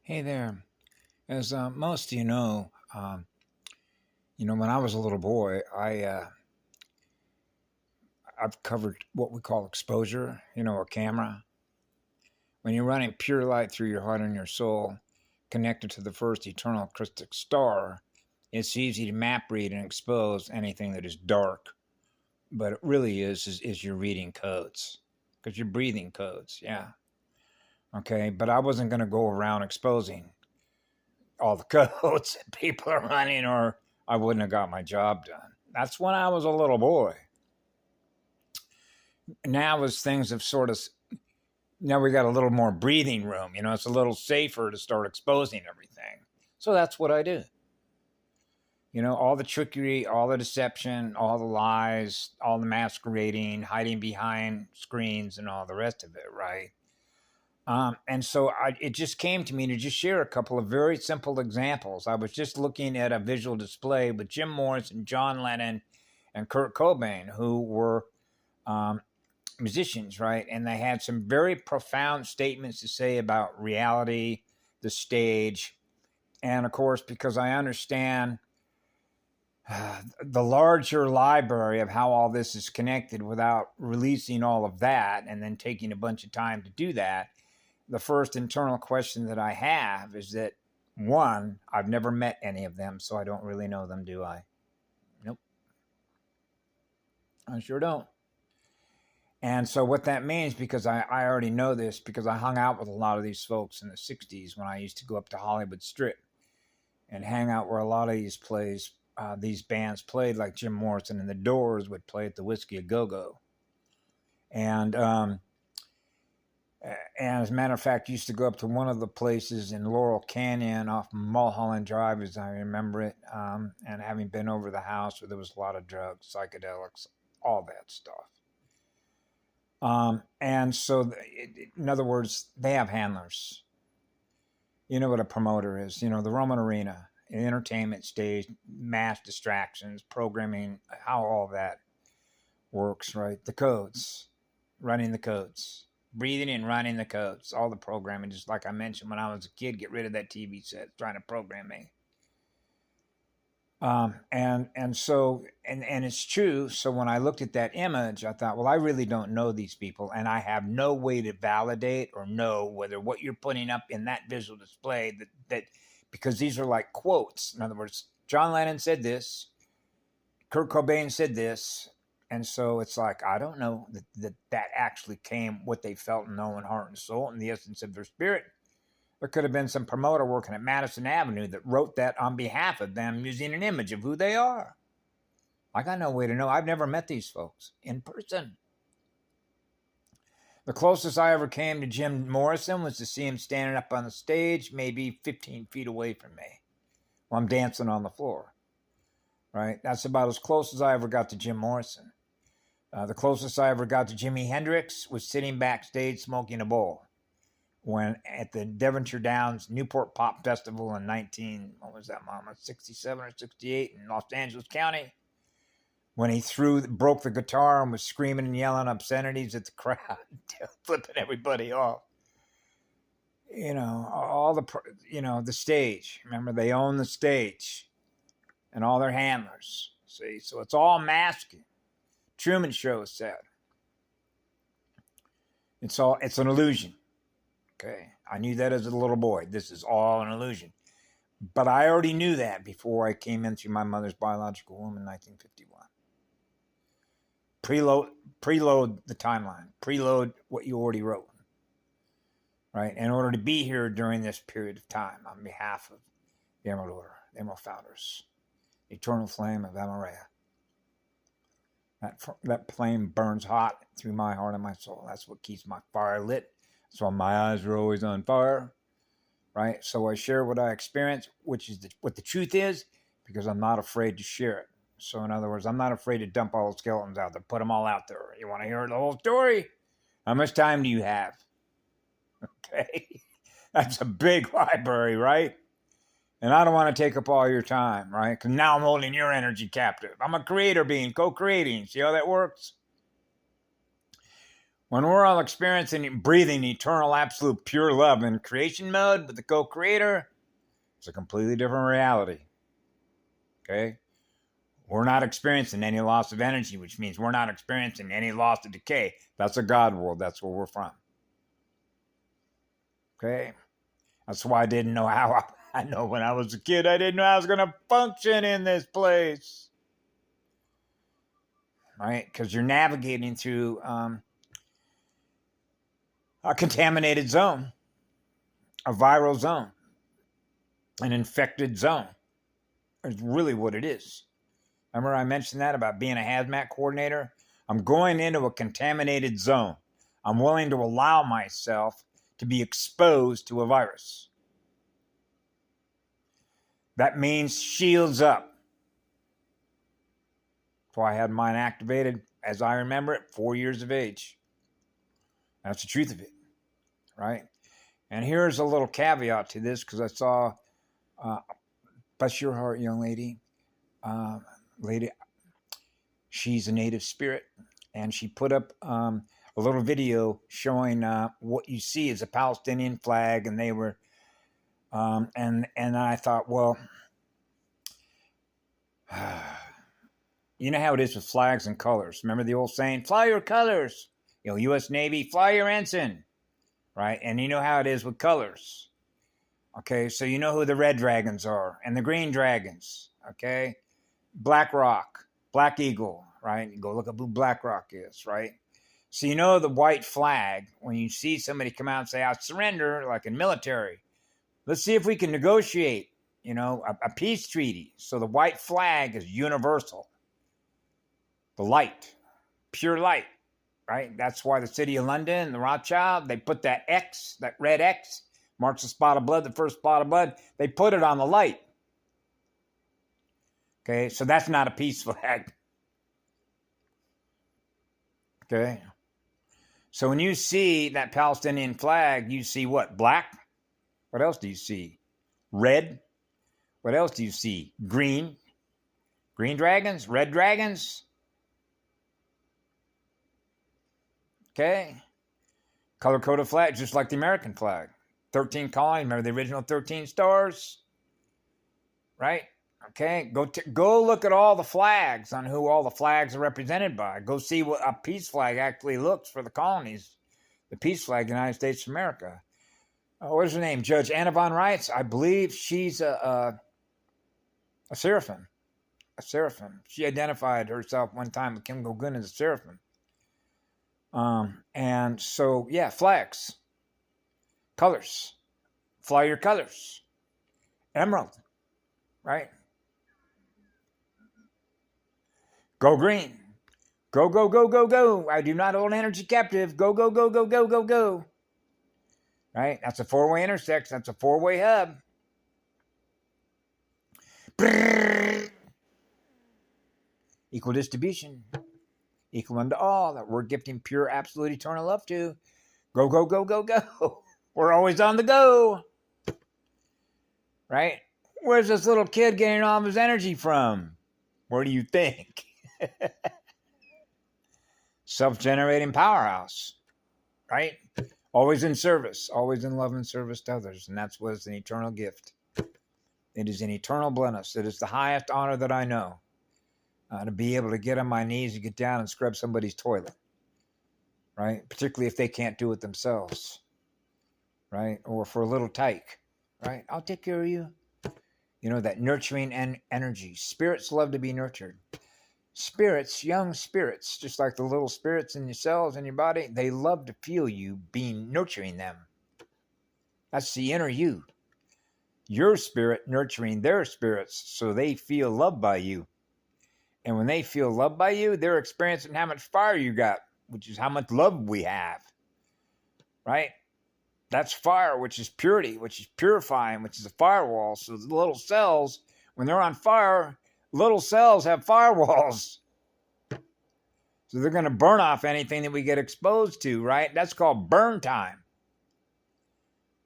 Hey there. As most of when I was a little boy, I've covered what we call exposure. A camera. When you're running pure light through your heart and your soul, connected to the first eternal crystal star, it's easy to map read and expose anything that is dark. But it really is you're reading codes because you're breathing codes. Yeah. Okay. But I wasn't going to go around exposing all the codes that people are running, or I wouldn't have got my job done. That's when I was a little boy. Now, as things have now we got a little more breathing room. It's a little safer to start exposing everything. So that's what I do. All the trickery, all the deception, all the lies, all the masquerading, hiding behind screens, and all the rest of it, right? And so it just came to me to just share a couple of very simple examples. I was just looking at a visual display with Jim Morrison, John Lennon, and Kurt Cobain, who were musicians, right? And they had some very profound statements to say about reality, the stage. And of course, because I understand the larger library of how all this is connected without releasing all of that and then taking a bunch of time to do that, the first internal question that I have is that, one, I've never met any of them, so I don't really know them, do I? Nope. I sure don't. And so what that means, because I already know this, because I hung out with a lot of these folks in the 60s when I used to go up to Hollywood Strip and hang out where a lot of these bands played, like Jim Morrison and the Doors would play at the Whiskey A Go-Go. And as a matter of fact, used to go up to one of the places in Laurel Canyon off Mulholland Drive, as I remember it, and having been over the house where there was a lot of drugs, psychedelics, all that stuff. And so, in other words, they have handlers. You know what a promoter is. The Roman Arena, entertainment stage, mass distractions, programming, how all that works, right? The codes, running the codes. Breathing and running the codes, all the programming, just like I mentioned when I was a kid, get rid of that TV set trying to program me. And it's true. So when I looked at that image, I thought, well, I really don't know these people, and I have no way to validate or know whether what you're putting up in that visual display that because these are like quotes. In other words, John Lennon said this, Kurt Cobain said this. And so it's like, I don't know that actually came what they felt in knowing heart and soul and the essence of their spirit. There could have been some promoter working at Madison Avenue that wrote that on behalf of them using an image of who they are. I got no way to know. I've never met these folks in person. The closest I ever came to Jim Morrison was to see him standing up on the stage, maybe 15 feet away from me while I'm dancing on the floor. Right? That's about as close as I ever got to Jim Morrison. The closest I ever got to Jimi Hendrix was sitting backstage smoking a bowl when at the Devonshire Downs Newport Pop Festival in 67 or 68 in Los Angeles County, when he broke the guitar and was screaming and yelling obscenities at the crowd, flipping everybody off. The stage. Remember, they own the stage and all their handlers. See, so it's all masking. Truman Show said, it's an illusion. Okay. I knew that as a little boy. This is all an illusion. But I already knew that before I came into my mother's biological womb in 1951. Preload the timeline. Preload what you already wrote. Right? In order to be here during this period of time on behalf of the Emerald Order, the Emerald Founders, eternal flame of Amaria. That flame burns hot through my heart and my soul. That's what keeps my fire lit. That's why my eyes are always on fire, right? So I share what I experience, which is what the truth is, because I'm not afraid to share it. So in other words, I'm not afraid to dump all the skeletons out there, put them all out there. You want to hear the whole story? How much time do you have? Okay. That's a big library, right? And I don't want to take up all your time, right? Because now I'm holding your energy captive. I'm a creator being, co-creating. See how that works? When we're all experiencing, breathing eternal, absolute, pure love in creation mode with the co-creator, it's a completely different reality. Okay? We're not experiencing any loss of energy, which means we're not experiencing any loss of decay. That's a God world. That's where we're from. Okay? That's why I didn't know how. I know when I was a kid, I didn't know how I was going to function in this place. Right? Because you're navigating through a contaminated zone, a viral zone, an infected zone. It's really what it is. Remember I mentioned that about being a hazmat coordinator? I'm going into a contaminated zone. I'm willing to allow myself to be exposed to a virus. That means shields up. So I had mine activated, as I remember it, 4 years of age. That's the truth of it, right? And here's a little caveat to this, because I saw, bless your heart, young lady, she's a native spirit, and she put up a little video showing what you see is a Palestinian flag, and they were, and I thought, well, you know how it is with flags and colors. Remember the old saying, fly your colors. You know, U.S. Navy, fly your ensign, right? And you know how it is with colors. Okay, so you know who the red dragons are and the green dragons, okay? Black Rock, Black Eagle, right? You go look up who Black Rock is, right? So you know the white flag, when you see somebody come out and say, I surrender, like in military, let's see if we can negotiate, you know, a peace treaty. So the white flag is universal. The light, pure light, right? That's why the city of London, the Rothschild, they put that X, that red X, marks the spot of blood, the first spot of blood. They put it on the light. Okay, so that's not a peace flag. Okay. So when you see that Palestinian flag, you see what? Black? What else do you see? Red? What else do you see? Green? Green dragons? Red dragons? Okay. Color-coded flag, just like the American flag. 13 colonies, remember the original 13 stars? Right? Okay, go look at all the flags on who all the flags are represented by. Go see what a peace flag actually looks for the colonies. The peace flag of the United States of America. What is her name? Judge Anna Von Reitz. I believe she's a seraphim. A seraphim. She identified herself one time with Kim Go-gun as a seraphim. And so, yeah, flags. Colors. Fly your colors. Emerald. Right? Go green. Go, go, go, go, go. I do not hold energy captive. Go, go, go, go, go, go, go. Right? That's a four-way intersection. That's a four-way hub. Brrr. Equal distribution. Equal unto all. That we're gifting pure, absolute, eternal love to. Go, go, go, go, go. We're always on the go. Right? Where's this little kid getting all of his energy from? Where do you think? Self-generating powerhouse, right? Always in service, always in love and service to others. And that's what is an eternal gift. It is an eternal bliss. It is the highest honor that I know. To be able to get on my knees and get down and scrub somebody's toilet, right? Particularly if they can't do it themselves, right? Or for a little tyke, right? I'll take care of you. You know, that nurturing energy. Spirits love to be nurtured. Spirits, young spirits, just like the little spirits in your cells in your body, they love to feel you nurturing them. That's the inner you. Your spirit nurturing their spirits so they feel loved by you. And when they feel loved by you, they're experiencing how much fire you got, which is how much love we have, right? That's fire, which is purity, which is purifying, which is a firewall. So the little cells, when they're on fire, little cells have firewalls. So they're going to burn off anything that we get exposed to, right? That's called burn time.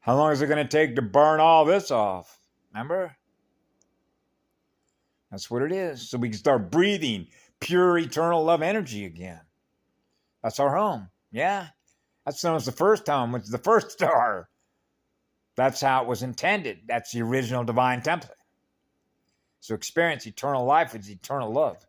How long is it going to take to burn all this off? Remember? That's what it is. So we can start breathing pure, eternal love energy again. That's our home. Yeah. That's known as the first home, which is the first star. That's how it was intended. That's the original divine template. So experience eternal life with eternal love.